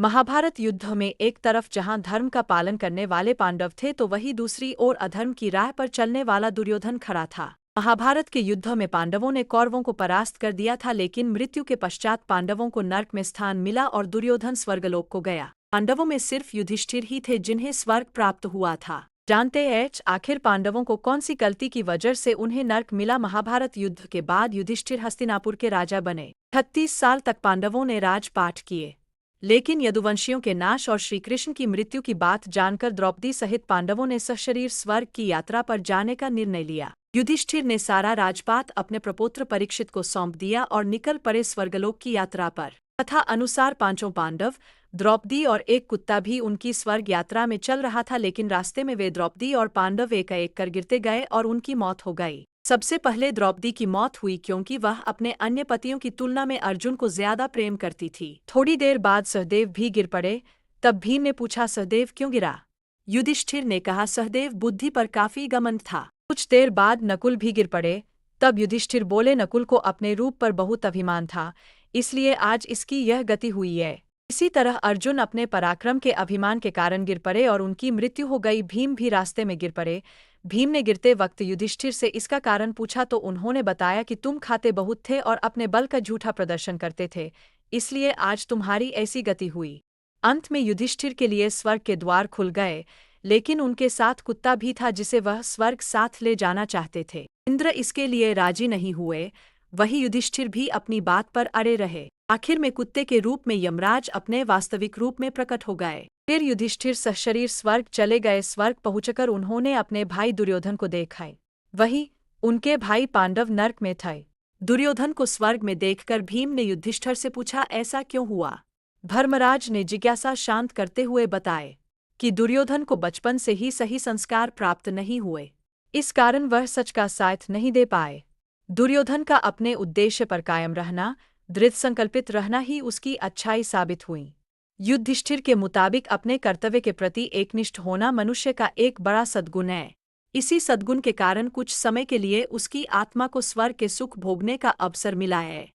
महाभारत युद्ध में एक तरफ जहां धर्म का पालन करने वाले पांडव थे तो वहीं दूसरी ओर अधर्म की राह पर चलने वाला दुर्योधन खड़ा था। महाभारत के युद्ध में पांडवों ने कौरवों को परास्त कर दिया था, लेकिन मृत्यु के पश्चात पांडवों को नर्क में स्थान मिला और दुर्योधन स्वर्गलोक को गया। पांडवों में सिर्फ युधिष्ठिर ही थे जिन्हें स्वर्ग प्राप्त हुआ था। जानते हैं आखिर पांडवों को कौन सी गलती की वजह से उन्हें नर्क मिला? महाभारत युद्ध के बाद युधिष्ठिर हस्तिनापुर के राजा बने। 36 साल तक पांडवों ने राजपाट किए, लेकिन यदुवंशियों के नाश और श्रीकृष्ण की मृत्यु की बात जानकर द्रौपदी सहित पांडवों ने सशरीर स्वर्ग की यात्रा पर जाने का निर्णय लिया। युधिष्ठिर ने सारा राजपाट अपने प्रपौत्र परीक्षित को सौंप दिया और निकल पड़े स्वर्गलोक की यात्रा पर। कथा अनुसार पांचों पांडव, द्रौपदी और एक कुत्ता भी उनकी स्वर्ग यात्रा में चल रहा था, लेकिन रास्ते में वे द्रौपदी और पांडव एक एक कर गिरते गए और उनकी मौत हो गई। सबसे पहले द्रौपदी की मौत हुई क्योंकि वह अपने अन्य पतियों की तुलना में अर्जुन को ज्यादा प्रेम करती थी। थोड़ी देर बाद सहदेव भी गिर पड़े। तब भीम ने पूछा, सहदेव क्यों गिरा? युधिष्ठिर ने कहा, सहदेव बुद्धि पर काफी घमंड था। कुछ देर बाद नकुल भी गिर पड़े। तब युधिष्ठिर बोले, नकुल को अपने रूप पर बहुत अभिमान था, इसलिए आज इसकी यह गति हुई है। इसी तरह अर्जुन अपने पराक्रम के अभिमान के कारण गिर पड़े और उनकी मृत्यु हो गई। भीम भी रास्ते में गिर पड़े। भीम ने गिरते वक्त युधिष्ठिर से इसका कारण पूछा तो उन्होंने बताया कि तुम खाते बहुत थे और अपने बल का झूठा प्रदर्शन करते थे, इसलिए आज तुम्हारी ऐसी गति हुई। अंत में युधिष्ठिर के लिए स्वर्ग के द्वार खुल गए, लेकिन उनके साथ कुत्ता भी था जिसे वह स्वर्ग साथ ले जाना चाहते थे। इंद्र इसके लिए राजी नहीं हुए, वही युधिष्ठिर भी अपनी बात पर अड़े रहे। आखिर में कुत्ते के रूप में यमराज अपने वास्तविक रूप में प्रकट हो गए। फिर युधिष्ठिर सशरीर स्वर्ग चले गए। स्वर्ग पहुंचकर उन्होंने अपने भाई दुर्योधन को देखा। वहीं उनके भाई पांडव नर्क में थे। दुर्योधन को स्वर्ग में देखकर भीम ने युधिष्ठिर से पूछा, ऐसा क्यों हुआ? धर्मराज ने जिज्ञासा शांत करते हुए बताए कि दुर्योधन को बचपन से ही सही संस्कार प्राप्त नहीं हुए, इस कारण वह सच का साथ नहीं दे पाए। दुर्योधन का अपने उद्देश्य पर कायम रहना, दृढ़ संकल्पित रहना ही उसकी अच्छाई साबित हुई। युधिष्ठिर के मुताबिक अपने कर्तव्य के प्रति एकनिष्ठ होना मनुष्य का एक बड़ा सद्गुण है। इसी सद्गुण के कारण कुछ समय के लिए उसकी आत्मा को स्वर्ग के सुख भोगने का अवसर मिला है।